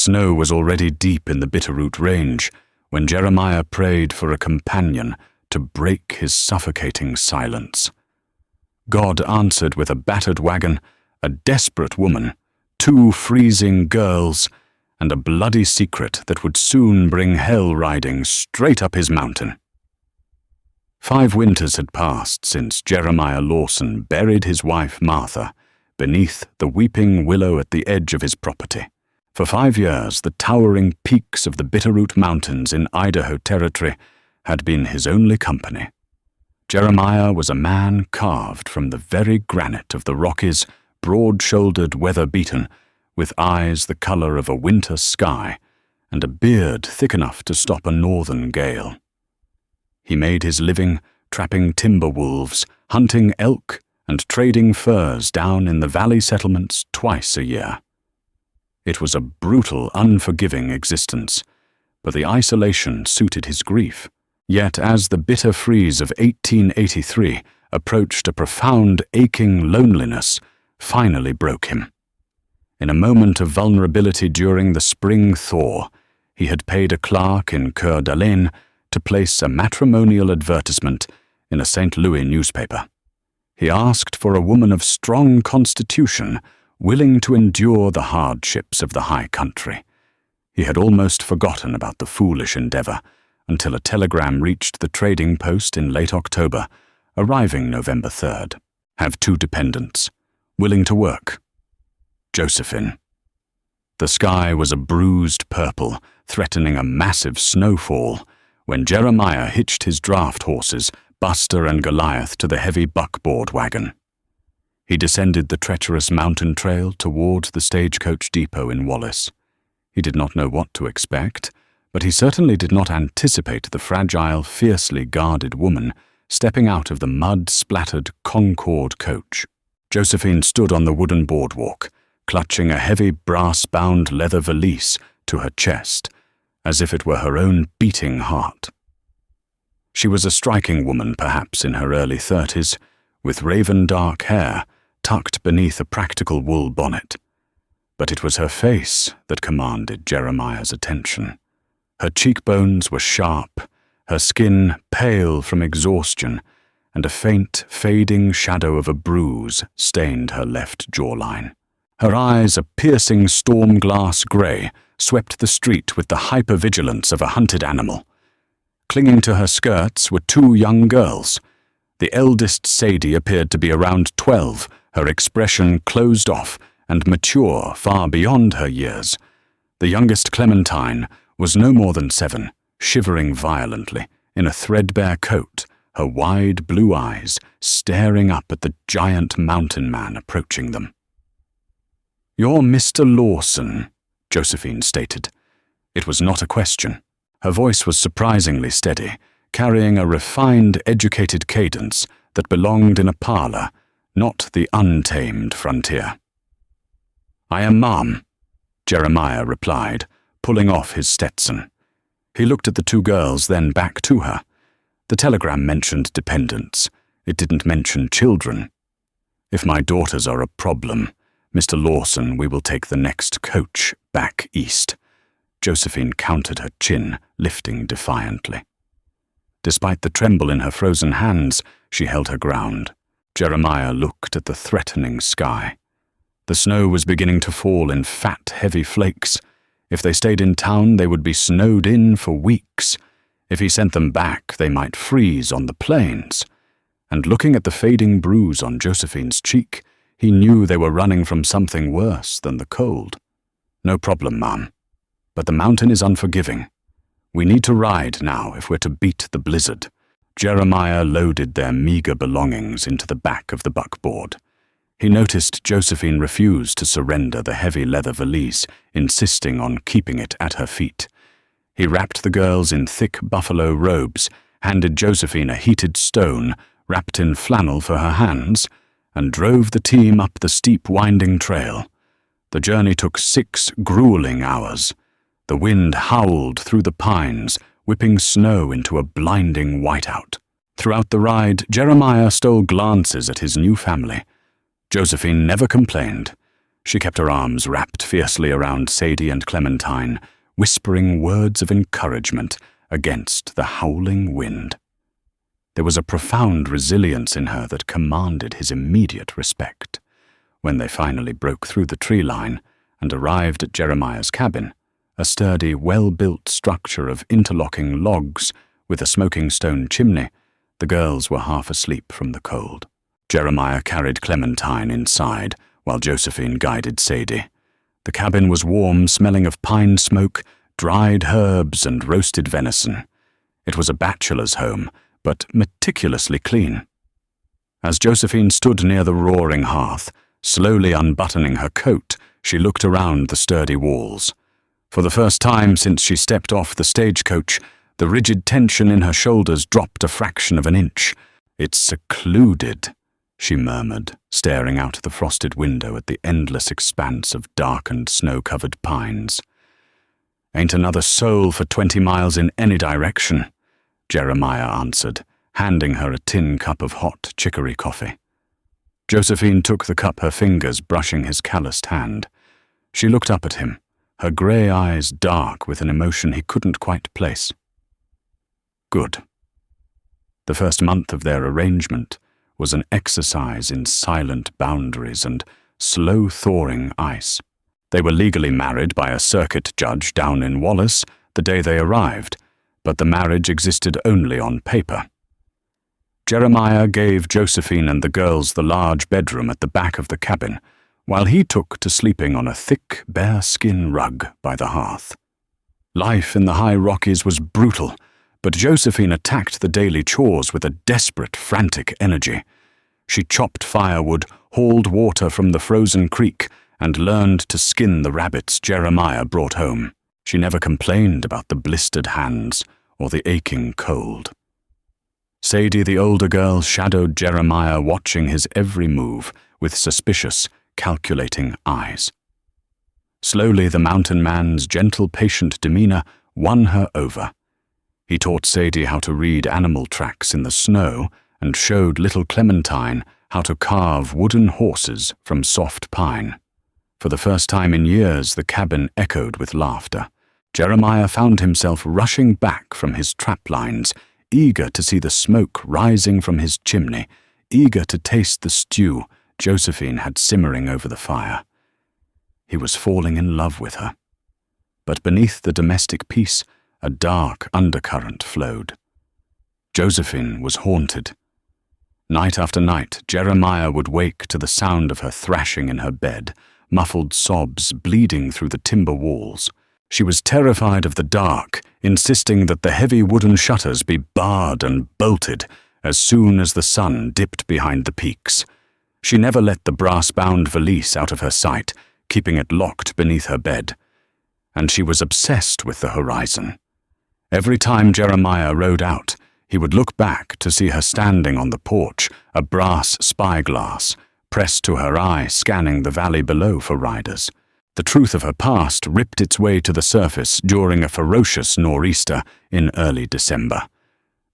Snow was already deep in the Bitterroot Range when Jeremiah prayed for a companion to break his suffocating silence. God answered with a battered wagon, a desperate woman, 2 freezing girls, and a bloody secret that would soon bring hell riding straight up his mountain. 5 winters had passed since Jeremiah Lawson buried his wife Martha beneath the weeping willow at the edge of his property. For 5 years, the towering peaks of the Bitterroot Mountains in Idaho Territory had been his only company. Jeremiah was a man carved from the very granite of the Rockies, broad-shouldered, weather-beaten, with eyes the color of a winter sky and a beard thick enough to stop a northern gale. He made his living trapping timber wolves, hunting elk, and trading furs down in the valley settlements twice a year. It was a brutal, unforgiving existence, but the isolation suited his grief. Yet as the bitter freeze of 1883 approached, a profound, aching loneliness finally broke him. In a moment of vulnerability during the spring thaw, he had paid a clerk in Coeur d'Alene to place a matrimonial advertisement in a St. Louis newspaper. He asked for a woman of strong constitution, willing to endure the hardships of the high country. He had almost forgotten about the foolish endeavor until a telegram reached the trading post in late October, arriving November 3rd. Have 2 dependents, willing to work. Josephine. The sky was a bruised purple, threatening a massive snowfall, when Jeremiah hitched his draft horses, Buster and Goliath, to the heavy buckboard wagon. He descended the treacherous mountain trail toward the stagecoach depot in Wallace. He did not know what to expect, but he certainly did not anticipate the fragile, fiercely guarded woman stepping out of the mud-splattered Concord coach. Josephine stood on the wooden boardwalk, clutching a heavy brass-bound leather valise to her chest, as if it were her own beating heart. She was a striking woman, perhaps in her early 30s, with raven-dark hair tucked beneath a practical wool bonnet. But it was her face that commanded Jeremiah's attention. Her cheekbones were sharp, her skin pale from exhaustion, and a faint, fading shadow of a bruise stained her left jawline. Her eyes, a piercing storm-glass grey, swept the street with the hypervigilance of a hunted animal. Clinging to her skirts were 2 young girls. The eldest, Sadie, appeared to be around 12, her expression closed off and mature far beyond her years. The youngest, Clementine, was no more than 7, shivering violently in a threadbare coat, her wide blue eyes staring up at the giant mountain man approaching them. "You're Mr. Lawson," Josephine stated. It was not a question. Her voice was surprisingly steady, carrying a refined, educated cadence that belonged in a parlor, not the untamed frontier. "I am Mom," Jeremiah replied, pulling off his Stetson. He looked at the 2 girls, then back to her. The telegram mentioned dependents. It didn't mention children. "If my daughters are a problem, Mr. Lawson, we will take the next coach back east." Josephine countered her chin, lifting defiantly. Despite the tremble in her frozen hands, she held her ground. Jeremiah looked at the threatening sky. The snow was beginning to fall in fat, heavy flakes. If they stayed in town, they would be snowed in for weeks. If he sent them back, they might freeze on the plains. And looking at the fading bruise on Josephine's cheek, he knew they were running from something worse than the cold. "No problem, Mom. But the mountain is unforgiving. We need to ride now if we're to beat the blizzard." Jeremiah loaded their meager belongings into the back of the buckboard. He noticed Josephine refused to surrender the heavy leather valise, insisting on keeping it at her feet. He wrapped the girls in thick buffalo robes, handed Josephine a heated stone wrapped in flannel for her hands, and drove the team up the steep, winding trail. The journey took 6 grueling hours. The wind howled through the pines, whipping snow into a blinding whiteout. Throughout the ride, Jeremiah stole glances at his new family. Josephine never complained. She kept her arms wrapped fiercely around Sadie and Clementine, whispering words of encouragement against the howling wind. There was a profound resilience in her that commanded his immediate respect. When they finally broke through the tree line and arrived at Jeremiah's cabin, a sturdy, well-built structure of interlocking logs with a smoking stone chimney, the girls were half asleep from the cold. Jeremiah carried Clementine inside, while Josephine guided Sadie. The cabin was warm, smelling of pine smoke, dried herbs, and roasted venison. It was a bachelor's home, but meticulously clean. As Josephine stood near the roaring hearth, slowly unbuttoning her coat, she looked around the sturdy walls. For the first time since she stepped off the stagecoach, the rigid tension in her shoulders dropped a fraction of an inch. "It's secluded," she murmured, staring out the frosted window at the endless expanse of darkened, snow-covered pines. "Ain't another soul for 20 miles in any direction," Jeremiah answered, handing her a tin cup of hot chicory coffee. Josephine took the cup, her fingers brushing his calloused hand. She looked up at him, her grey eyes dark with an emotion he couldn't quite place. Good. The first month of their arrangement was an exercise in silent boundaries and slow thawing ice. They were legally married by a circuit judge down in Wallace the day they arrived, but the marriage existed only on paper. Jeremiah gave Josephine and the girls the large bedroom at the back of the cabin, while he took to sleeping on a thick, bearskin rug by the hearth. Life in the high Rockies was brutal, but Josephine attacked the daily chores with a desperate, frantic energy. She chopped firewood, hauled water from the frozen creek, and learned to skin the rabbits Jeremiah brought home. She never complained about the blistered hands or the aching cold. Sadie, the older girl, shadowed Jeremiah, watching his every move with suspicious, calculating eyes. Slowly, the mountain man's gentle, patient demeanor won her over. He taught Sadie how to read animal tracks in the snow and showed little Clementine how to carve wooden horses from soft pine. For the first time in years, the cabin echoed with laughter. Jeremiah found himself rushing back from his trap lines, eager to see the smoke rising from his chimney, eager to taste the stew Josephine had simmering over the fire. He was falling in love with her. But beneath the domestic peace, a dark undercurrent flowed. Josephine was haunted. Night after night, Jeremiah would wake to the sound of her thrashing in her bed, muffled sobs bleeding through the timber walls. She was terrified of the dark, insisting that the heavy wooden shutters be barred and bolted as soon as the sun dipped behind the peaks. She never let the brass-bound valise out of her sight, keeping it locked beneath her bed. And she was obsessed with the horizon. Every time Jeremiah rode out, he would look back to see her standing on the porch, a brass spyglass pressed to her eye, scanning the valley below for riders. The truth of her past ripped its way to the surface during a ferocious nor'easter in early December.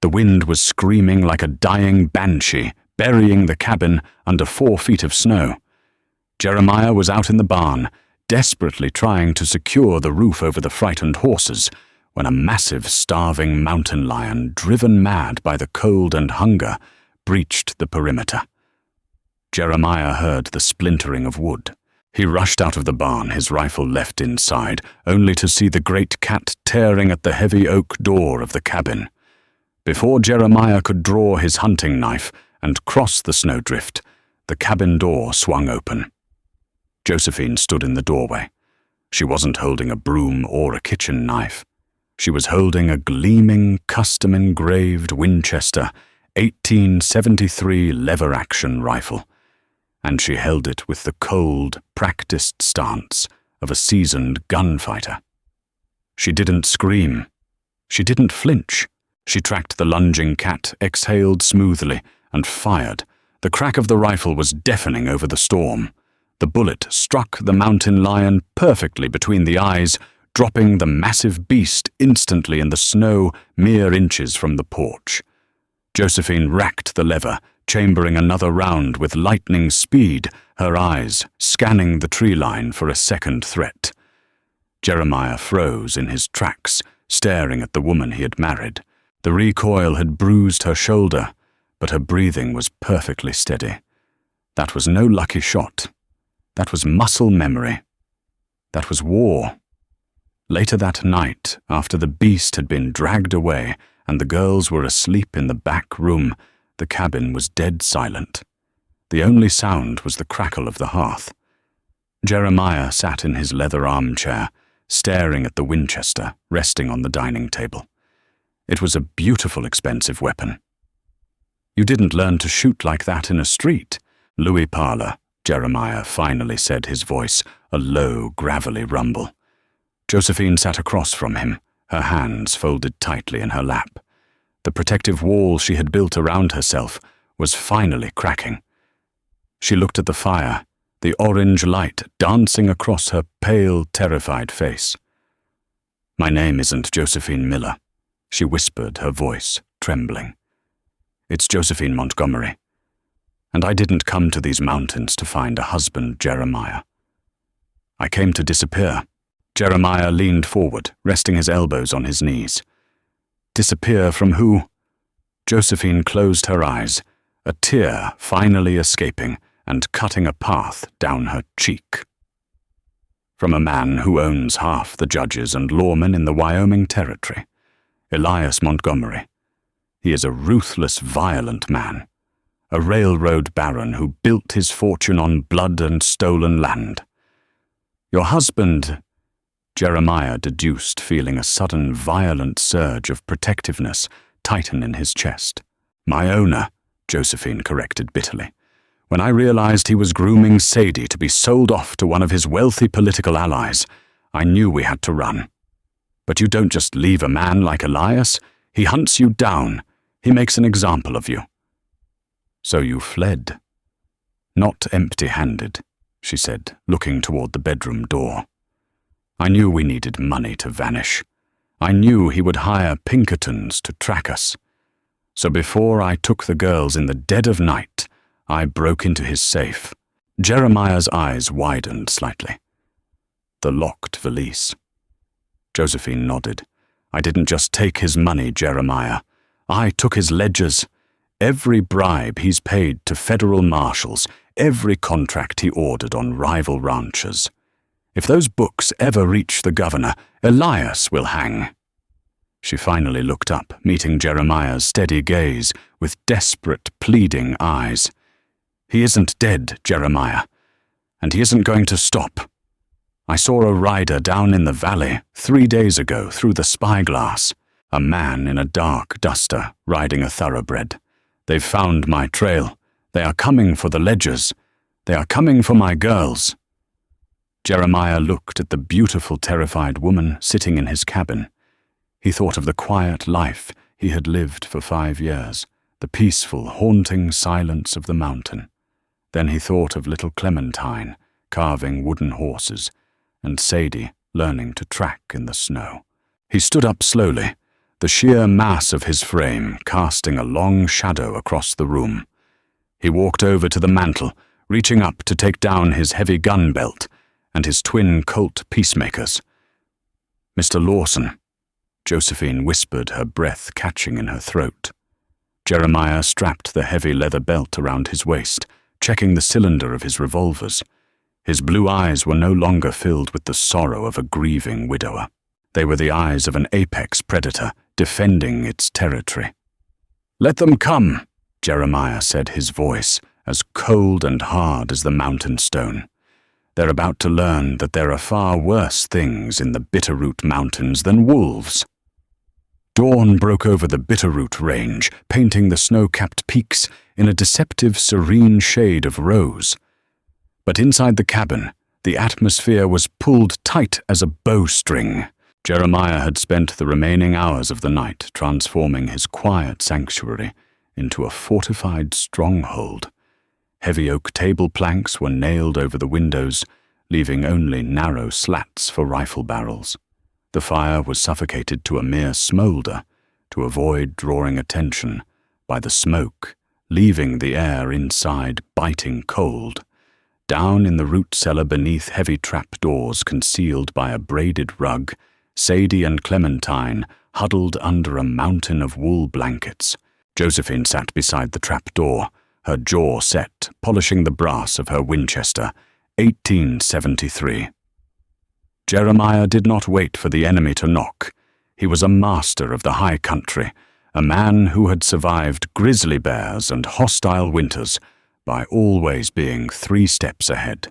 The wind was screaming like a dying banshee, burying the cabin under 4 feet of snow. Jeremiah was out in the barn, desperately trying to secure the roof over the frightened horses, when a massive, starving mountain lion, driven mad by the cold and hunger, breached the perimeter. Jeremiah heard the splintering of wood. He rushed out of the barn, his rifle left inside, only to see the great cat tearing at the heavy oak door of the cabin. Before Jeremiah could draw his hunting knife and cross the snowdrift, the cabin door swung open. Josephine stood in the doorway. She wasn't holding a broom or a kitchen knife. She was holding a gleaming, custom-engraved Winchester 1873 lever-action rifle, and she held it with the cold, practiced stance of a seasoned gunfighter. She didn't scream. She didn't flinch. She tracked the lunging cat, exhaled smoothly, and fired. The crack of the rifle was deafening over the storm. The bullet struck the mountain lion perfectly between the eyes, dropping the massive beast instantly in the snow mere inches from the porch. Josephine racked the lever, chambering another round with lightning speed, her eyes scanning the tree line for a second threat. Jeremiah froze in his tracks, staring at the woman he had married. The recoil had bruised her shoulder, but her breathing was perfectly steady. That was no lucky shot. That was muscle memory. That was war. Later that night, after the beast had been dragged away and the girls were asleep in the back room, the cabin was dead silent. The only sound was the crackle of the hearth. Jeremiah sat in his leather armchair, staring at the Winchester resting on the dining table. It was a beautiful, expensive weapon. "You didn't learn to shoot like that in a street, Louis Parler," Jeremiah finally said, his voice a low, gravelly rumble. Josephine sat across from him, her hands folded tightly in her lap. The protective wall she had built around herself was finally cracking. She looked at the fire, the orange light dancing across her pale, terrified face. "My name isn't Josephine Miller," she whispered, her voice trembling. "It's Josephine Montgomery. And I didn't come to these mountains to find a husband, Jeremiah. I came to disappear." Jeremiah leaned forward, resting his elbows on his knees. "Disappear from who?" Josephine closed her eyes, a tear finally escaping and cutting a path down her cheek. "From a man who owns half the judges and lawmen in the Wyoming Territory, Elias Montgomery. He is a ruthless, violent man, a railroad baron who built his fortune on blood and stolen land. Your husband," Jeremiah deduced, feeling a sudden violent surge of protectiveness tighten in his chest. "My owner," Josephine corrected bitterly. "When I realized he was grooming Sadie to be sold off to one of his wealthy political allies, I knew we had to run. But you don't just leave a man like Elias. He hunts you down. He makes an example of you." "So you fled." "Not empty-handed," she said, looking toward the bedroom door. "I knew we needed money to vanish. I knew he would hire Pinkertons to track us. So before I took the girls in the dead of night, I broke into his safe." Jeremiah's eyes widened slightly. "The locked valise." Josephine nodded. "I didn't just take his money, Jeremiah. I took his ledgers. Every bribe he's paid to federal marshals, every contract he ordered on rival ranchers. If those books ever reach the governor, Elias will hang." She finally looked up, meeting Jeremiah's steady gaze with desperate, pleading eyes. "He isn't dead, Jeremiah, and he isn't going to stop. I saw a rider down in the valley 3 days ago through the spyglass, a man in a dark duster riding a thoroughbred. They've found my trail. They are coming for the ledgers. They are coming for my girls." Jeremiah looked at the beautiful, terrified woman sitting in his cabin. He thought of the quiet life he had lived for 5 years, the peaceful, haunting silence of the mountain. Then he thought of little Clementine carving wooden horses, and Sadie learning to track in the snow. He stood up slowly, the sheer mass of his frame casting a long shadow across the room. He walked over to the mantel, reaching up to take down his heavy gun belt and his twin Colt peacemakers. "Mr. Lawson," Josephine whispered, her breath catching in her throat. Jeremiah strapped the heavy leather belt around his waist, checking the cylinder of his revolvers. His blue eyes were no longer filled with the sorrow of a grieving widower. They were the eyes of an apex predator defending its territory. "Let them come," Jeremiah said, his voice as cold and hard as the mountain stone. "They're about to learn that there are far worse things in the Bitterroot Mountains than wolves." Dawn broke over the Bitterroot Range, painting the snow-capped peaks in a deceptive, serene shade of rose. But inside the cabin, the atmosphere was pulled tight as a bowstring. Jeremiah had spent the remaining hours of the night transforming his quiet sanctuary into a fortified stronghold. Heavy oak table planks were nailed over the windows, leaving only narrow slats for rifle barrels. The fire was suffocated to a mere smoulder to avoid drawing attention by the smoke leaving the air inside biting cold. Down in the root cellar beneath heavy trapdoors concealed by a braided rug, Sadie and Clementine huddled under a mountain of wool blankets. Josephine sat beside the trapdoor, her jaw set, polishing the brass of her Winchester, 1873. Jeremiah did not wait for the enemy to knock. He was a master of the high country, a man who had survived grizzly bears and hostile winters by always being 3 steps ahead.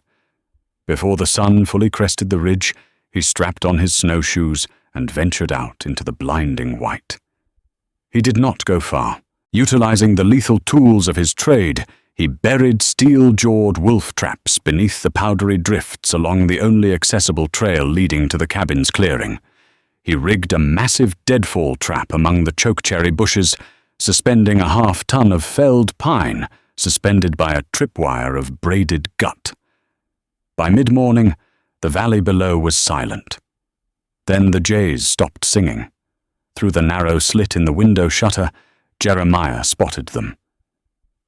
Before the sun fully crested the ridge, he strapped on his snowshoes and ventured out into the blinding white. He did not go far. Utilizing the lethal tools of his trade, he buried steel-jawed wolf traps beneath the powdery drifts along the only accessible trail leading to the cabin's clearing. He rigged a massive deadfall trap among the chokecherry bushes, suspending a half-ton of felled pine suspended by a tripwire of braided gut. By mid-morning, the valley below was silent. Then the jays stopped singing. Through the narrow slit in the window shutter, Jeremiah spotted them.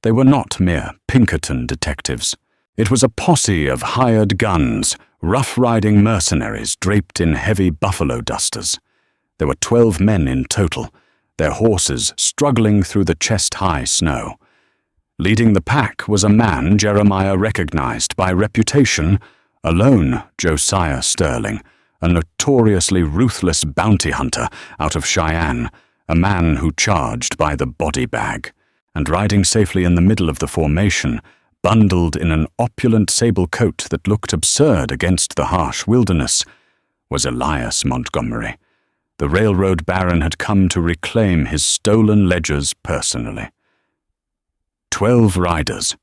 They were not mere Pinkerton detectives. It was a posse of hired guns, rough-riding mercenaries draped in heavy buffalo dusters. There were 12 men in total, their horses struggling through the chest-high snow. Leading the pack was a man Jeremiah recognized by reputation, alone Josiah Sterling, a notoriously ruthless bounty hunter out of Cheyenne, a man who charged by the body bag. And riding safely in the middle of the formation, bundled in an opulent sable coat that looked absurd against the harsh wilderness, was Elias Montgomery. The railroad baron had come to reclaim his stolen ledgers personally. 12 riders.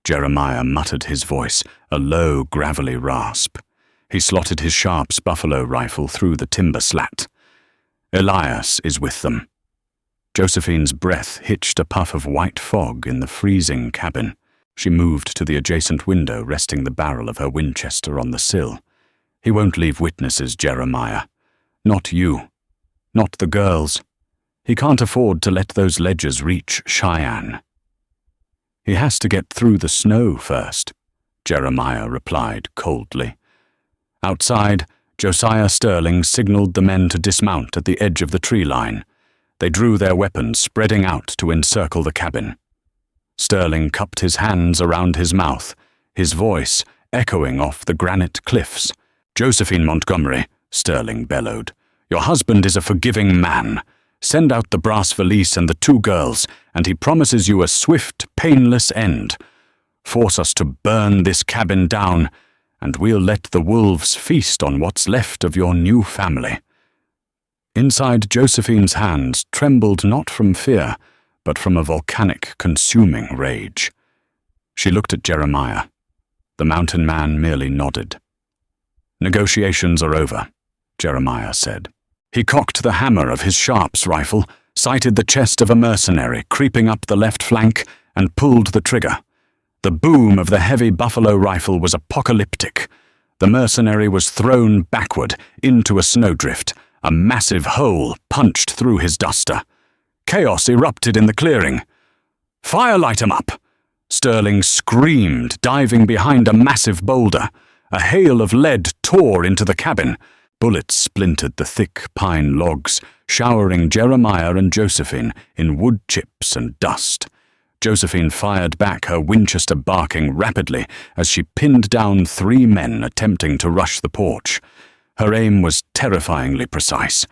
Jeremiah muttered his voice, a low, gravelly rasp. He slotted his Sharps buffalo rifle through the timber slat. Elias is with them. Josephine's breath hitched a puff of white fog in the freezing cabin. She moved to the adjacent window, resting the barrel of her Winchester on the sill. He won't leave witnesses, Jeremiah. Not you. Not the girls. He can't afford to let those ledgers reach Cheyenne. He has to get through the snow first, Jeremiah replied coldly. Outside, Josiah Sterling signaled the men to dismount at the edge of the tree line. They drew their weapons, spreading out to encircle the cabin. Sterling cupped his hands around his mouth, his voice echoing off the granite cliffs. "Josephine Montgomery," Sterling bellowed, "your husband is a forgiving man. Send out the brass valise and the 2 girls, and he promises you a swift, painless end. Force us to burn this cabin down, and we'll let the wolves feast on what's left of your new family." Inside Josephine's hands trembled not from fear, but from a volcanic, consuming rage. She looked at Jeremiah. The mountain man merely nodded. "Negotiations are over," Jeremiah said. He cocked the hammer of his Sharps rifle, sighted the chest of a mercenary creeping up the left flank, and pulled the trigger. The boom of the heavy buffalo rifle was apocalyptic. The mercenary was thrown backward into a snowdrift. A massive hole punched through his duster. Chaos erupted in the clearing. "Fire, light 'em up!" Sterling screamed, diving behind a massive boulder. A hail of lead tore into the cabin. Bullets splintered the thick pine logs, showering Jeremiah and Josephine in wood chips and dust. Josephine fired back, her Winchester barking rapidly as she pinned down 3 men attempting to rush the porch. Her aim was terrifyingly precise.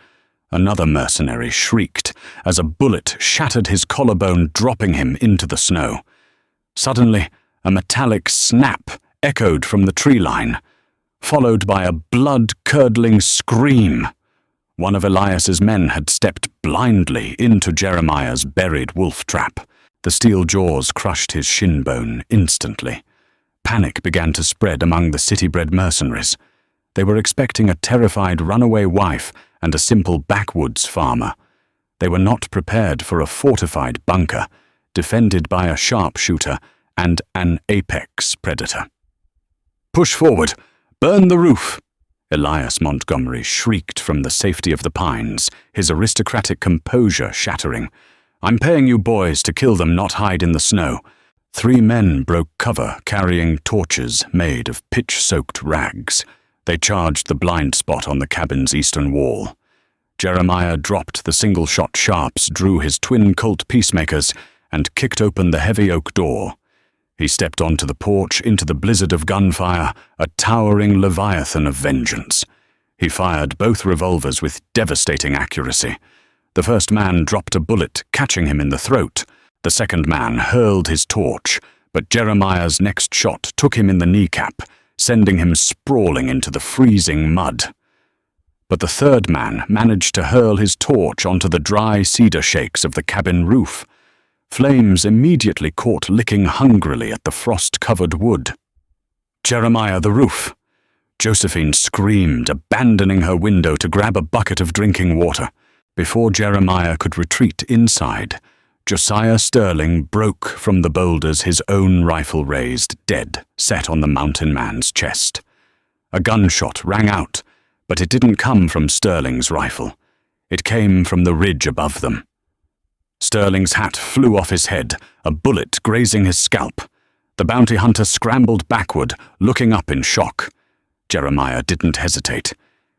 Another mercenary shrieked as a bullet shattered his collarbone, dropping him into the snow. Suddenly, a metallic snap echoed from the tree line, followed by a blood-curdling scream. One of Elias's men had stepped blindly into Jeremiah's buried wolf trap. The steel jaws crushed his shin bone instantly. Panic began to spread among the city-bred mercenaries. They were expecting a terrified runaway wife and a simple backwoods farmer. They were not prepared for a fortified bunker, defended by a sharpshooter and an apex predator. "Push forward! Burn the roof!" Elias Montgomery shrieked from the safety of the pines, his aristocratic composure shattering. I'm paying you boys to kill them, not hide in the snow." 3 men broke cover carrying torches made of pitch-soaked rags. They charged the blind spot on the cabin's eastern wall. Jeremiah dropped the single-shot sharps, drew his twin Colt peacemakers, and kicked open the heavy oak door. He stepped onto the porch into the blizzard of gunfire, a towering leviathan of vengeance. He fired both revolvers with devastating accuracy. The first man dropped a bullet, catching him in the throat. The second man hurled his torch, but Jeremiah's next shot took him in the kneecap, sending him sprawling into the freezing mud. But the third man managed to hurl his torch onto the dry cedar shakes of the cabin roof. Flames immediately caught licking hungrily at the frost-covered wood. "Jeremiah, the roof!" Josephine screamed, abandoning her window to grab a bucket of drinking water. Before Jeremiah could retreat inside, Josiah Sterling broke from the boulders, his own rifle raised, dead, set on the mountain man's chest. A gunshot rang out, but it didn't come from Sterling's rifle. It came from the ridge above them. Sterling's hat flew off his head, a bullet grazing his scalp. The bounty hunter scrambled backward, looking up in shock. Jeremiah didn't hesitate.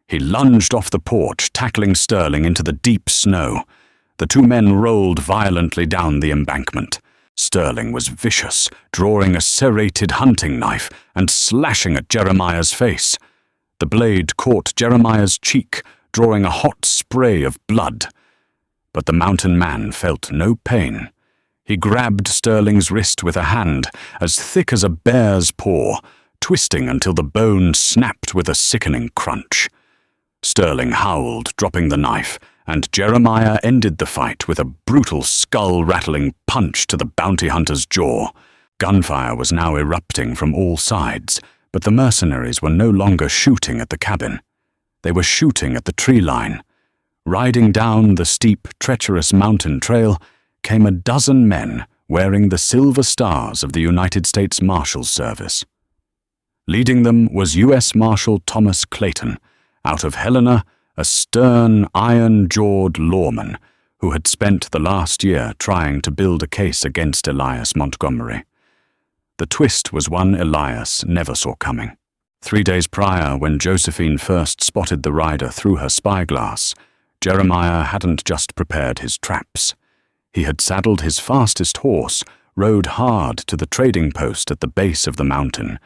He lunged off the porch, tackling Sterling into the deep snow. The 2 men rolled violently down the embankment. Sterling was vicious, drawing a serrated hunting knife and slashing at Jeremiah's face. The blade caught Jeremiah's cheek, drawing a hot spray of blood. But the mountain man felt no pain. He grabbed Sterling's wrist with a hand as thick as a bear's paw, twisting until the bone snapped with a sickening crunch. Sterling howled, dropping the knife, and Jeremiah ended the fight with a brutal skull-rattling punch to the bounty hunter's jaw. Gunfire was now erupting from all sides, but the mercenaries were no longer shooting at the cabin. They were shooting at the tree line. Riding down the steep, treacherous mountain trail came a dozen men wearing the silver stars of the United States Marshals Service. Leading them was U.S. Marshal Thomas Clayton, out of Helena, a stern, iron-jawed lawman who had spent the last year trying to build a case against Elias Montgomery. The twist was one Elias never saw coming. 3 days prior, when Josephine first spotted the rider through her spyglass, Jeremiah hadn't just prepared his traps. He had saddled his fastest horse, rode hard to the trading post at the base of the mountain,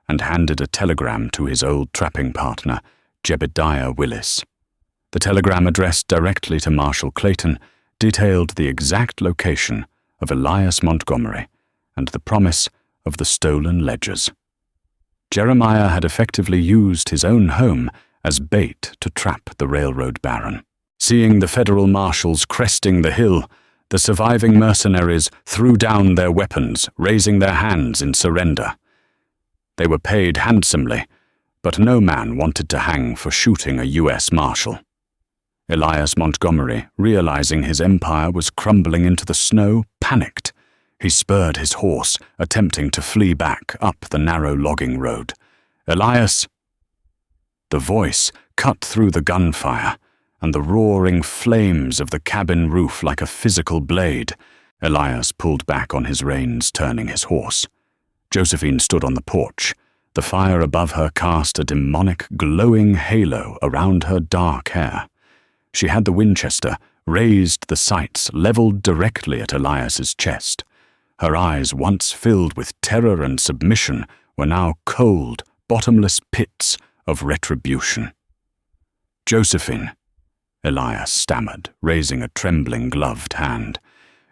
and handed a telegram to his old trapping partner, Jebediah Willis. The telegram, addressed directly to Marshal Clayton, detailed the exact location of Elias Montgomery and the promise of the stolen ledgers. Jeremiah had effectively used his own home as bait to trap the railroad baron. Seeing the federal marshals cresting the hill, the surviving mercenaries threw down their weapons, raising their hands in surrender. They were paid handsomely, but no man wanted to hang for shooting a U.S. Marshal. Elias Montgomery, realizing his empire was crumbling into the snow, panicked. He spurred his horse, attempting to flee back up the narrow logging road. "Elias!" The voice cut through the gunfire and the roaring flames of the cabin roof like a physical blade. Elias pulled back on his reins, turning his horse. Josephine stood on the porch. The fire above her cast a demonic, glowing halo around her dark hair. She had the Winchester, raised the sights leveled directly at Elias's chest. Her eyes, once filled with terror and submission, were now cold, bottomless pits of retribution. "Josephine," Elias stammered, raising a trembling, gloved hand.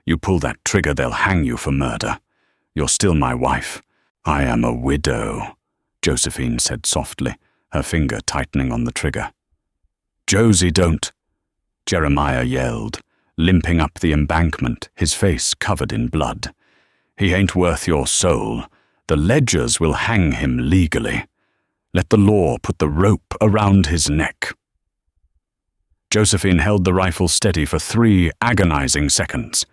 "You pull that trigger, they'll hang you for murder. You're still my wife." "I am a widow," Josephine said softly, her finger tightening on the trigger. "Josie, don't!" Jeremiah yelled, limping up the embankment, his face covered in blood. "He ain't worth your soul. The ledgers will hang him legally. Let the law put the rope around his neck." Josephine held the rifle steady for 3 agonizing seconds.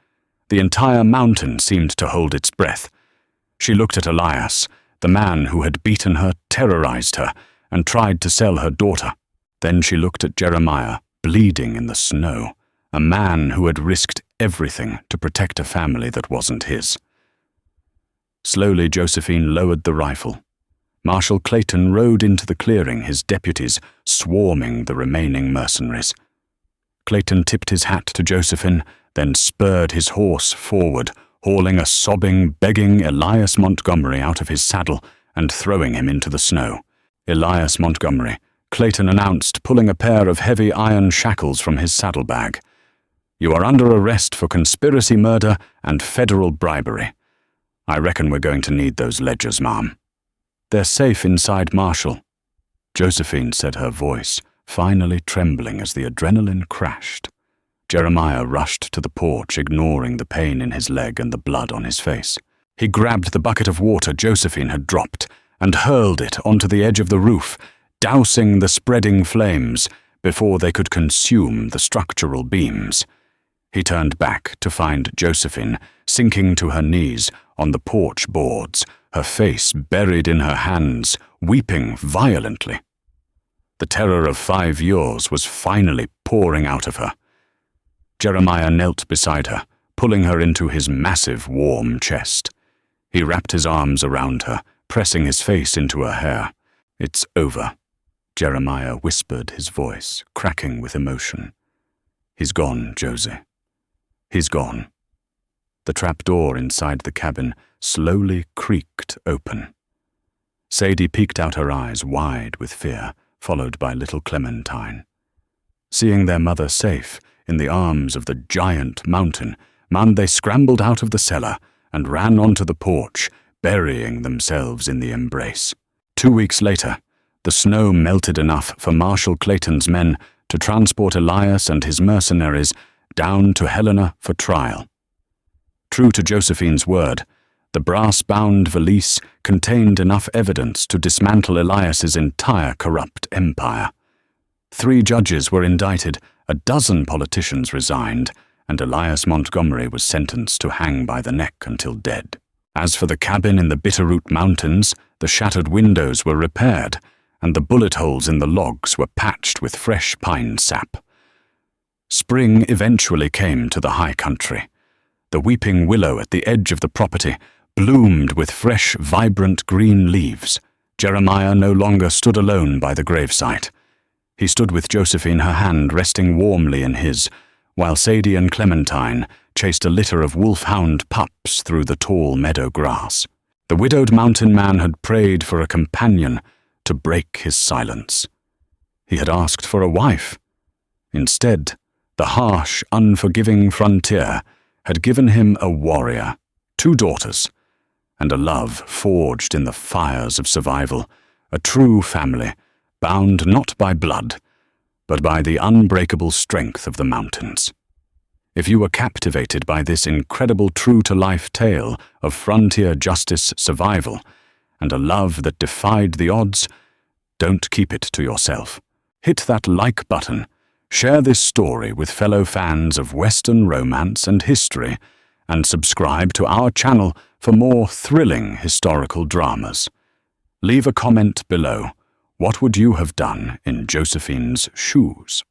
The entire mountain seemed to hold its breath. She looked at Elias, the man who had beaten her, terrorized her, and tried to sell her daughter. Then she looked at Jeremiah, bleeding in the snow, a man who had risked everything to protect a family that wasn't his. Slowly, Josephine lowered the rifle. Marshal Clayton rode into the clearing, his deputies swarming the remaining mercenaries. Clayton tipped his hat to Josephine, then spurred his horse forward, hauling a sobbing, begging Elias Montgomery out of his saddle and throwing him into the snow. "Elias Montgomery," Clayton announced, pulling a pair of heavy iron shackles from his saddlebag. "You are under arrest for conspiracy murder and federal bribery. I reckon we're going to need those ledgers, ma'am." "They're safe inside, Marshal," Josephine said, her voice finally trembling as the adrenaline crashed. Jeremiah rushed to the porch, ignoring the pain in his leg and the blood on his face. He grabbed the bucket of water Josephine had dropped and hurled it onto the edge of the roof, dousing the spreading flames before they could consume the structural beams. He turned back to find Josephine sinking to her knees on the porch boards, her face buried in her hands, weeping violently. The terror of 5 years was finally pouring out of her. Jeremiah knelt beside her, pulling her into his massive, warm chest. He wrapped his arms around her, pressing his face into her hair. "It's over," Jeremiah whispered, his voice cracking with emotion. "He's gone, Josie. He's gone." The trapdoor inside the cabin slowly creaked open. Sadie peeked out, her eyes wide with fear, followed by little Clementine. Seeing their mother safe in the arms of the giant mountain man, they scrambled out of the cellar and ran onto the porch, burying themselves in the embrace. 2 weeks later, the snow melted enough for Marshal Clayton's men to transport Elias and his mercenaries down to Helena for trial. True to Josephine's word, the brass-bound valise contained enough evidence to dismantle Elias's entire corrupt empire. 3 judges were indicted, a dozen politicians resigned, and Elias Montgomery was sentenced to hang by the neck until dead. As for the cabin in the Bitterroot Mountains, the shattered windows were repaired, and the bullet holes in the logs were patched with fresh pine sap. Spring eventually came to the high country. The weeping willow at the edge of the property bloomed with fresh, vibrant green leaves. Jeremiah no longer stood alone by the gravesite. He stood with Josephine, her hand resting warmly in his, while Sadie and Clementine chased a litter of wolfhound pups through the tall meadow grass. The widowed mountain man had prayed for a companion to break his silence. He had asked for a wife. Instead, the harsh, unforgiving frontier had given him a warrior, 2 daughters, and a love forged in the fires of survival, a true family, bound not by blood, but by the unbreakable strength of the mountains. If you were captivated by this incredible true-to-life tale of frontier justice survival and a love that defied the odds, don't keep it to yourself. Hit that like button, share this story with fellow fans of Western romance and history, and subscribe to our channel for more thrilling historical dramas. Leave a comment below. What would you have done in Josephine's shoes?